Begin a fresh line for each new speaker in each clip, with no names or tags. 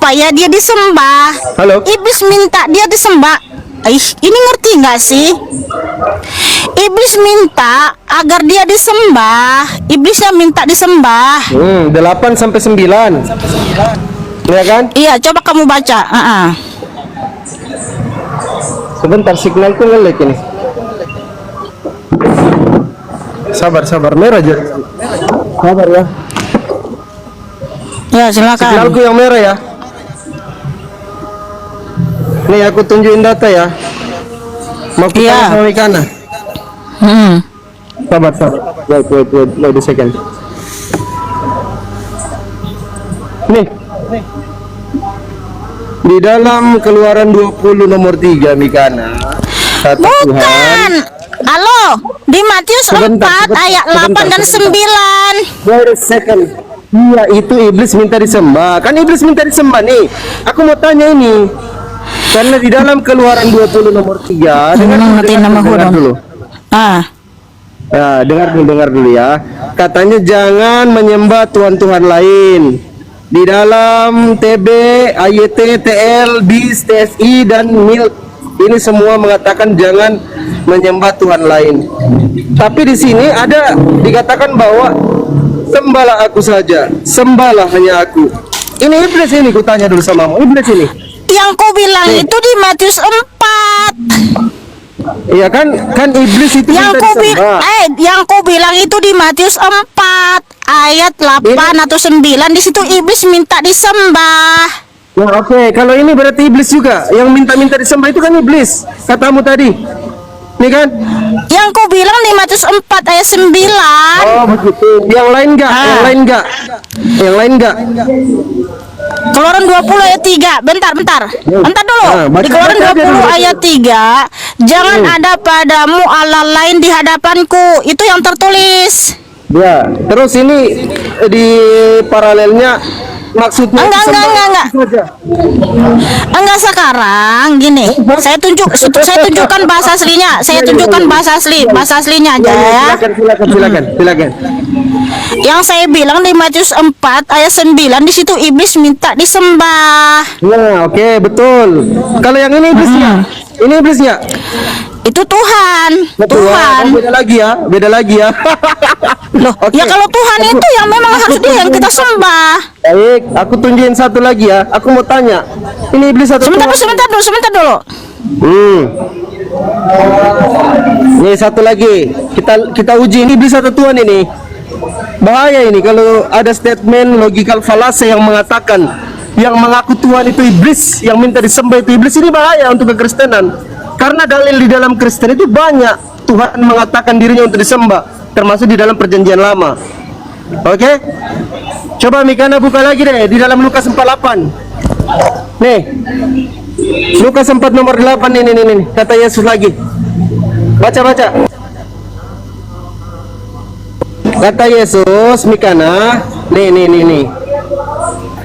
supaya dia disembah.
Halo?
Iblis minta dia disembah. Ini ngerti nggak sih? Iblis minta agar dia disembah. Iblisnya minta disembah.
8 sampai 9. Ya kan?
Iya, coba kamu baca.
Sebentar, signalku nge-lag ini. Sabar, merah aja. Sabar ya.
Ya, silakan.
Signalku yang merah ya. Nih aku tunjukin data ya. Mau kita sama Mikana. Sabar. Wait a second. Nih. Di dalam Keluaran 20 nomor 3 Mikana. Kata
Bukan.
Tuhan.
Halo, di Matius 4 ayat 8 dan 9.
Wait a second. Iya, itu iblis minta disembah. Kan iblis minta disembah nih. Aku mau tanya ini. Karena di dalam Keluaran 20 nomor 3, dengar dulu. Ya, dengar dulu ya. Katanya jangan menyembah tuhan-tuhan lain. Di dalam TB, AYT, TL, BIS, TSI dan MILK, ini semua mengatakan jangan menyembah Tuhan lain. Tapi di sini ada dikatakan bahwa sembahlah aku saja, sembahlah hanya aku. Ini iblis ini, kutanya dulu sama kamu, iblis ini.
Yang kau bilang itu di Matius 4.
Iya kan iblis itu
Yang
minta disembah.
yang kau bilang itu di Matius 4 ayat 8 atau 9, di situ iblis minta disembah.
Ya, oke. Kalau ini berarti iblis juga. Yang minta disembah itu kan iblis. Katamu tadi. Nih kan?
Yang kau bilang di Matius 4 ayat 9.
Oh, begitu. Yang lain enggak? Yang lain enggak?
Keluaran 20 ayat 3. Bentar dulu. Di Keluaran 20 ayat 3, jangan ada padamu Allah lain di hadapanku. Itu yang tertulis.
Ya, terus ini di paralelnya maksudnya
enggak sekarang gini. Saya tunjukkan bahasa aslinya. Bahasa aslinya aja ya.
Silakan.
Yang saya bilang di Matius 4 ayat 9, di situ iblis minta disembah.
Ya, oke, betul. Kalau yang ini iblisnya. Ini iblisnya.
Itu Tuhan.
Tuhan. Beda lagi ya.
Loh, ya kalau Tuhan itu yang memang harus dia yang kita sembah.
Baik, aku tunjukin satu lagi ya. Aku mau tanya. Ini iblis atau
sebentar dulu.
Ini satu lagi. Kita uji ini iblis atau Tuhan ini. Bahaya ini kalau ada statement logical fallacy yang mengatakan yang mengaku Tuhan itu iblis, yang minta disembah itu iblis. Ini bahaya untuk kekristenan. Karena dalil di dalam Kristen itu banyak Tuhan mengatakan dirinya untuk disembah, termasuk di dalam Perjanjian Lama. Oke? Coba Mikana buka lagi deh di dalam Lukas 48. Nih. Lukas 4 nomor 8 ini. Kata Yesus lagi. Baca. Kata Yesus, Mikana, nih.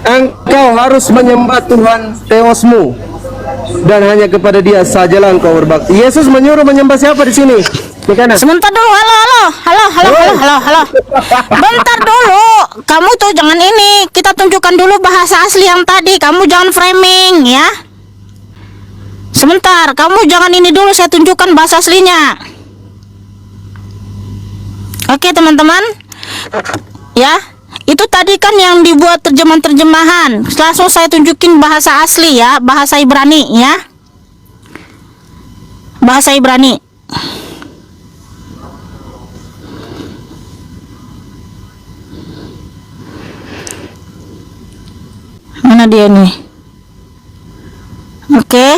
Engkau harus menyembah Tuhan Theosmu, dan hanya kepada Dia sajalah engkau berbakti. Yesus menyuruh menyembah siapa di sini? Mikana.
Sebentar dulu. Halo. Bentar dulu. Kamu tuh jangan ini. Kita tunjukkan dulu bahasa asli yang tadi. Kamu jangan framing ya. Sebentar, kamu jangan ini dulu, saya tunjukkan bahasa aslinya. Oke, teman-teman. Ya. Itu tadi kan yang dibuat terjemahan. Langsung saya tunjukin bahasa asli ya, bahasa Ibrani ya. Bahasa Ibrani. Mana dia nih? Oke.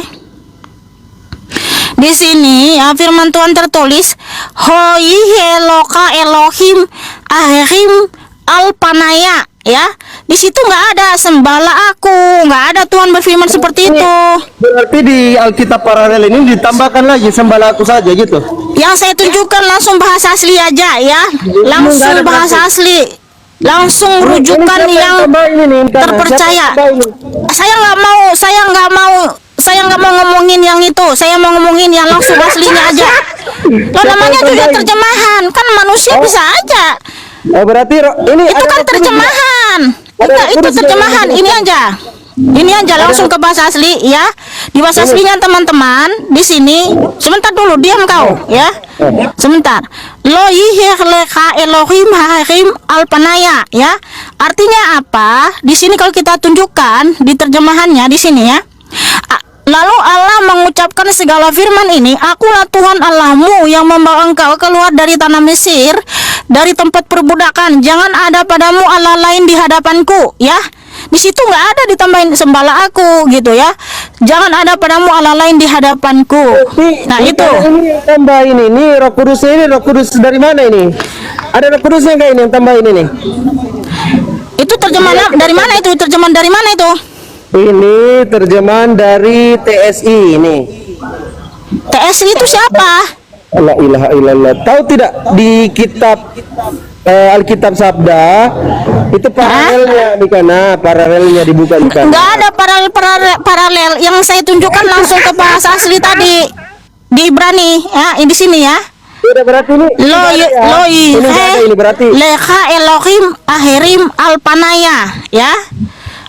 Di sini ya, firman Tuhan tertulis, Hoi Heloka Elohim Ahim Alpanaya ya. Di situ nggak ada sembahlah aku, nggak ada Tuhan berfirman seperti itu.
Berarti di Alkitab paralel ini ditambahkan lagi sembahlah aku saja gitu.
Yang saya tunjukkan langsung bahasa asli aja ya, langsung bahasa asli, langsung rujukan yang terpercaya. Saya nggak mau ngomongin yang itu, saya mau ngomongin yang langsung aslinya aja. Lo namanya juga terjemahan, kan manusia bisa aja.
Oh, berarti ini
itu kan terjemahan. Itu terjemahan ini aja. Ini aja langsung ke bahasa asli ya. Di bahasa aslinya teman-teman di sini. Sebentar dulu, diam kau ya. Sebentar. Lo leka Elohim hakim alpanaya ya. Artinya apa? Di sini kalau kita tunjukkan di terjemahannya di sini ya. Lalu Allah mengucapkan segala firman ini, Akulah Tuhan Allahmu yang membawa engkau keluar dari tanah Mesir, dari tempat perbudakan. Jangan ada padamu Allah lain di hadapanku, ya. Di situ nggak ada ditambahin sembahlah aku, gitu ya. Jangan ada padamu Allah lain di hadapanku. Nah itu.
Ini tambah ini Roh Kudus ini, Roh Kudus dari mana ini? Ada Roh Kudusnya nggak ini yang tambah ini?
Itu terjemahan dari mana itu? Terjemahan dari mana itu?
Ini terjemahan dari TSI ini.
TSI itu siapa?
La ilaha illallah. Tahu tidak di kitab Alkitab Sabda itu paralelnya di kana, paralelnya dibuka di kana.
Enggak ada paralel yang saya tunjukkan langsung ke bahasa asli tadi di Ibrani ya, di sini ya.
Udah berarti ini ini berarti
leka Elohim ahirim alpanaya ya.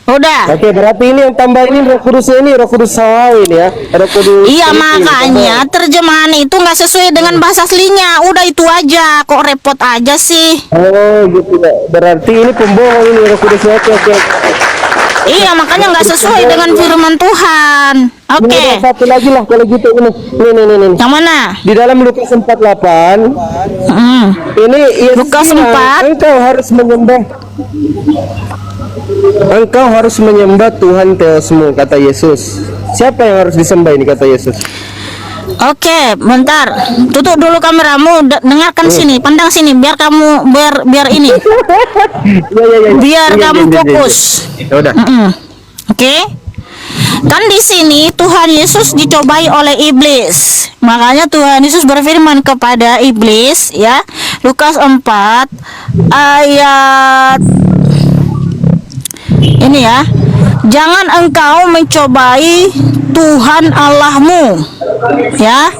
Udah.
Oke, berarti ini yang tambah ini Roh Kudus ini, Roh Kudus Sawawi ini ya. Roh Kudus.
Iya, makanya terjemahan itu nggak sesuai dengan bahasa aslinya. Udah itu aja, kok repot aja sih.
Oh, gitu ya. Berarti ini pembohong ini Roh Kudus. Oke.
Iya, makanya nggak sesuai dengan firman Tuhan. Oke.
Ini satu lagi lah kalau gitu ini. Nih.
Yang mana?
Di dalam Lukas 48. Ini Yesus
Lukas
bilang,
4.
Engkau harus menyembah Tuhan Theosmu, kata Yesus. Siapa yang harus disembah ini, kata Yesus?
Oke, bentar. Tutup dulu kameramu, dengarkan sini, pandang sini, biar kamu biar ini. Biar kamu fokus.
Ya udah.
Oke. Kan di sini Tuhan Yesus dicobai oleh iblis. Makanya Tuhan Yesus berfirman kepada iblis ya. Lukas 4 ayat ini ya. Jangan engkau mencobai Tuhan Allahmu. Ya.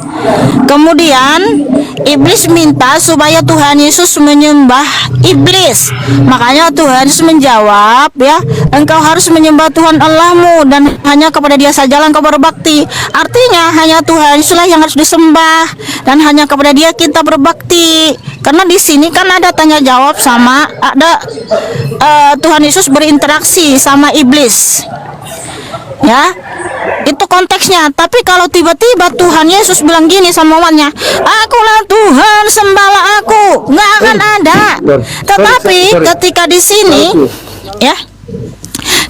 Kemudian iblis minta supaya Tuhan Yesus menyembah iblis. Makanya Tuhan Yesus menjawab ya, engkau harus menyembah Tuhan Allahmu dan hanya kepada Dia sajalah engkau berbakti. Artinya hanya Tuhan Yesuslah yang harus disembah dan hanya kepada Dia kita berbakti. Karena di sini kan ada tanya jawab sama Tuhan Yesus berinteraksi sama iblis. Ya, itu konteksnya. Tapi kalau tiba-tiba Tuhan Yesus bilang gini sama umatnya, Akulah Tuhan, sembahlah aku, nggak akan ada. Tetapi ketika di sini, ya,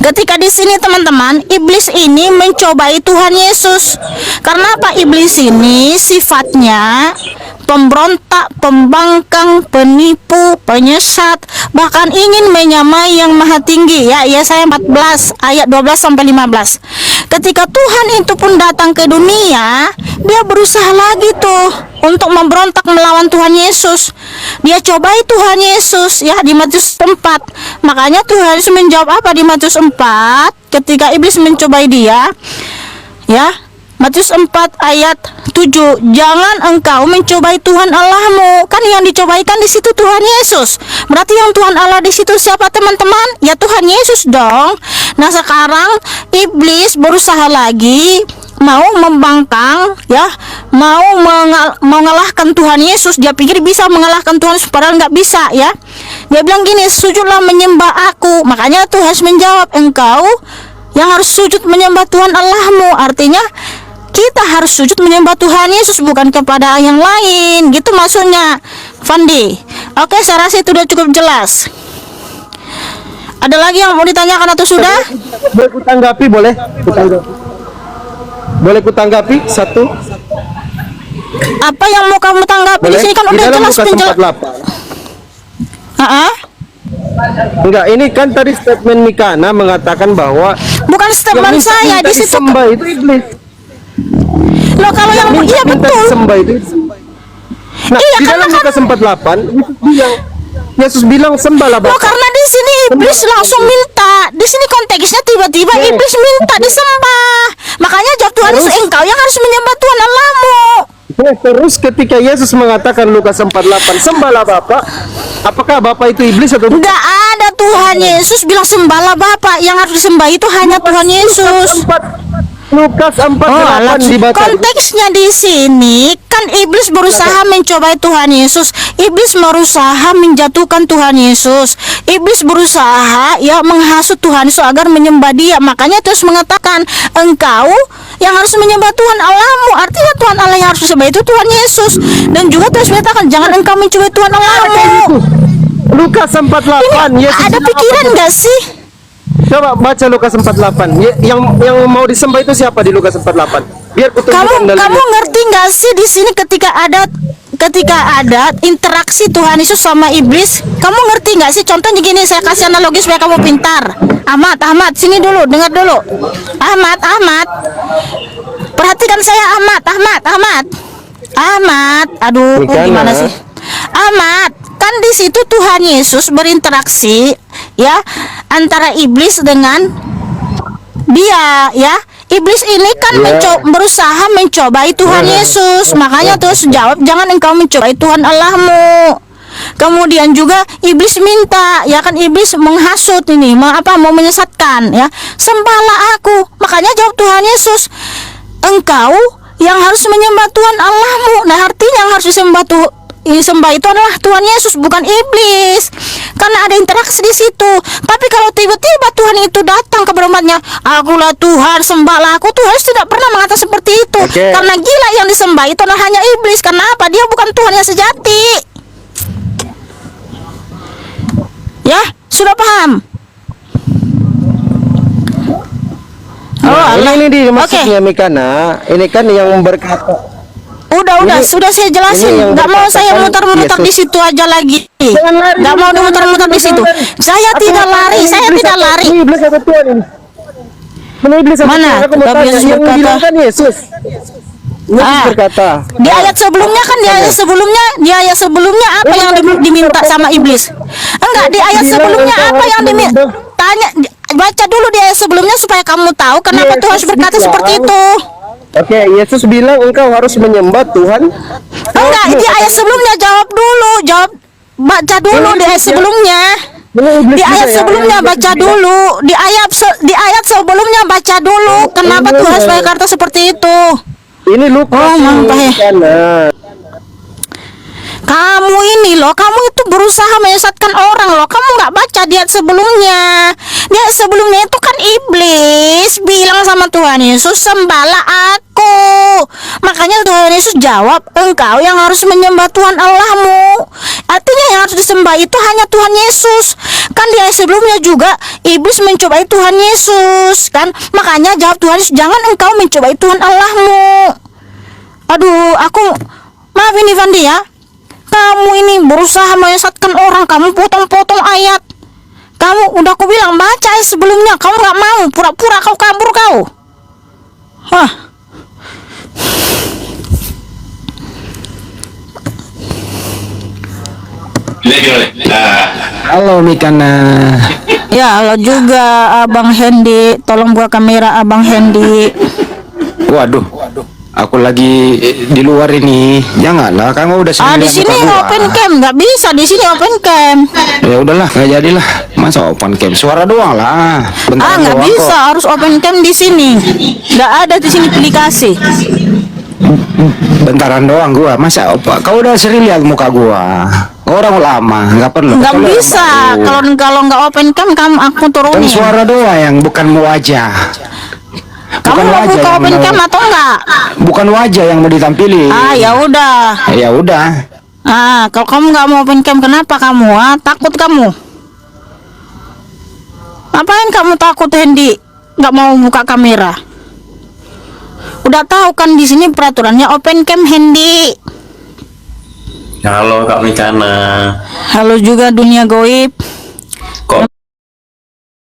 ketika di sini teman-teman, iblis ini mencobai Tuhan Yesus. Karena apa? Iblis ini sifatnya pemberontak, pembangkang, penipu, penyesat, bahkan ingin menyamai yang maha tinggi ya. Yesaya 14 ayat 12 sampai 15. Ketika Tuhan itu pun datang ke dunia, dia berusaha lagi tuh untuk memberontak melawan Tuhan Yesus. Dia cobai Tuhan Yesus ya di Matius 4. Makanya Tuhan Yesus menjawab apa di Matius 4 ketika iblis mencobai dia? Ya, Matius 4 ayat 7. Jangan engkau mencobai Tuhan Allahmu. Kan yang dicobaikan di situ Tuhan Yesus. Berarti yang Tuhan Allah di situ siapa teman-teman? Ya Tuhan Yesus dong. Nah sekarang iblis berusaha lagi mau membangkang ya, mau mengalahkan Tuhan Yesus. Dia pikir bisa mengalahkan Tuhan Yesus, padahal nggak bisa ya. Dia bilang gini, sujudlah menyembah aku. Makanya Tuhan menjawab, engkau yang harus sujud menyembah Tuhan Allahmu. Artinya kita harus sujud menyembah Tuhan Yesus, bukan kepada yang lain. Gitu maksudnya, Fandi. Oke, saya rasa itu sudah cukup jelas. Ada lagi yang mau ditanyakan atau sudah?
Boleh kutanggapi, boleh? Boleh kutanggapi satu?
Apa yang mau kamu tanggapi? Di sini kan udah jelas penjelasan.
Enggak, ini kan tadi statement Mikana mengatakan bahwa
bukan statement saya di situ.
Sembah itu iblis.
Loh kalau yang iya betul.
Sembah itu. Nah,
iya,
di dalam Lukas 48 Yesus bilang sembahlah Bapa.
Loh karena di sini iblis langsung minta. Di sini konteksnya tiba-tiba iblis minta disembah. Makanya jawab Tuhan Yesus, engkau yang harus menyembah Tuhan Allahmu.
Terus ketika Yesus mengatakan Lukas 48 sembahlah Bapa, apakah Bapa itu iblis atau
enggak ada Tuhan Yesus bilang sembahlah Bapa, yang harus disembah itu hanya Tuhan Yesus.
Lukas 4
Oh, alah,
dibaca.
konteksnya di sini kan iblis berusaha mencobai Tuhan Yesus. Iblis berusaha menjatuhkan Tuhan Yesus. Iblis berusaha ya menghasut Tuhan Yesus agar menyembah Dia. Makanya terus mengatakan, engkau yang harus menyembah Tuhan Allahmu. Artinya Tuhan Allah yang harus disembah itu Tuhan Yesus. Dan juga terus mengatakan, jangan engkau mencobai Tuhan Allahmu.
Lukas 4:8.
Ini ada pikiran nggak sih?
Coba baca Lukas 4:8. Yang mau disembah itu siapa di Lukas 4:8? Biar kutunjukkan
Kamu ngerti nggak sih di sini ketika ada interaksi Tuhan Yesus sama iblis, kamu ngerti nggak sih? Contohnya gini, saya kasih analogi supaya kamu pintar. Ahmad, sini dulu, dengar dulu. Ahmad, perhatikan saya, Ahmad. Aduh, gimana sih? Ahmad, kan di situ Tuhan Yesus berinteraksi ya antara iblis dengan dia ya. Iblis ini kan berusaha mencobai Tuhan Yesus. Makanya terus jawab, jangan engkau mencobai Tuhan Allahmu. Kemudian juga iblis minta, ya kan, iblis menghasut ini, mau menyesatkan ya. Sembahlah aku. Makanya jawab Tuhan Yesus, engkau yang harus menyembah Tuhan Allahmu. Nah, artinya yang harus disembah itu adalah Tuhan Yesus, bukan iblis. Karena ada interaksi di situ. Tapi kalau tiba-tiba Tuhan itu datang kepada umatnya, akulah Tuhan, sembahlah aku, Tuhan tidak pernah mengatakan seperti itu. Karena gila, yang disembah itu adalah hanya iblis. Kenapa? Dia bukan Tuhan yang sejati. Ya, sudah paham?
Ini maksudnya Mikana. Ini kan yang berkata.
Udah, sudah saya jelasin. Nggak mau saya muter-muter di situ aja lagi. Nggak mau muter-muter di situ. Saya tidak lari. Mana?
Yesus berkata.
Di ayat sebelumnya kan, di ayat sebelumnya apa yang diminta sama iblis? Enggak, di ayat sebelumnya apa yang diminta? Tanya, baca dulu di ayat sebelumnya supaya kamu tahu kenapa Tuhan berkata seperti itu.
Oke, Yesus bilang engkau harus menyembah Tuhan.
Enggak, di ayat sebelumnya baca dulu di ayat sebelumnya. Di ayat sebelumnya baca dulu. Di ayat sebelumnya baca dulu. Kenapa Tuhan berkata seperti itu?
Ini Lukas.
Kamu itu berusaha menyesatkan orang loh. Kamu nggak baca di ayat sebelumnya. Di ayat sebelumnya itu kan iblis bilang sama Tuhan Yesus, sembahlah aku. Makanya Tuhan Yesus jawab, engkau yang harus menyembah Tuhan Allahmu. Artinya yang harus disembah itu hanya Tuhan Yesus. Kan di ayat sebelumnya juga iblis mencobai Tuhan Yesus kan. Makanya jawab Tuhan Yesus, jangan engkau mencobai Tuhan Allahmu. Aduh, maaf ini Fandi ya. Kamu ini berusaha menyesatkan orang. Kamu potong-potong ayat. Udah aku bilang baca ayat sebelumnya. Kamu nggak mau. Pura-pura kau kabur kau.
Halo Mikana.
Ya, halo juga Abang Hendy. Tolong buka kamera Abang Hendy.
Waduh. Aku lagi di luar ini. Janganlah, kamu udah
di sini open cam, nggak bisa di sini open cam.
Ya udahlah, nggak jadilah. Masa open cam, suara doang lah.
Nggak bisa, harus open cam di sini. Nggak ada di sini aplikasi.
Bentaran doang gua. Masa kau udah sering lihat muka gua? Orang lama, nggak perlu.
Nggak bisa. Kalau nggak open cam, aku turunin.
Kan suara doang yang bukan wajah.
Kamu mau buka open cam atau enggak?
Bukan wajah yang mau ditampilin.
Ya udah.
Ya udah.
Kalau kamu nggak mau open cam, kenapa kamu? Takut kamu? Ngapain kamu takut, Hendy? Nggak mau buka kamera? Udah tahu kan di sini peraturannya open cam, Hendy.
Halo Kak Mikana.
Halo juga dunia goib.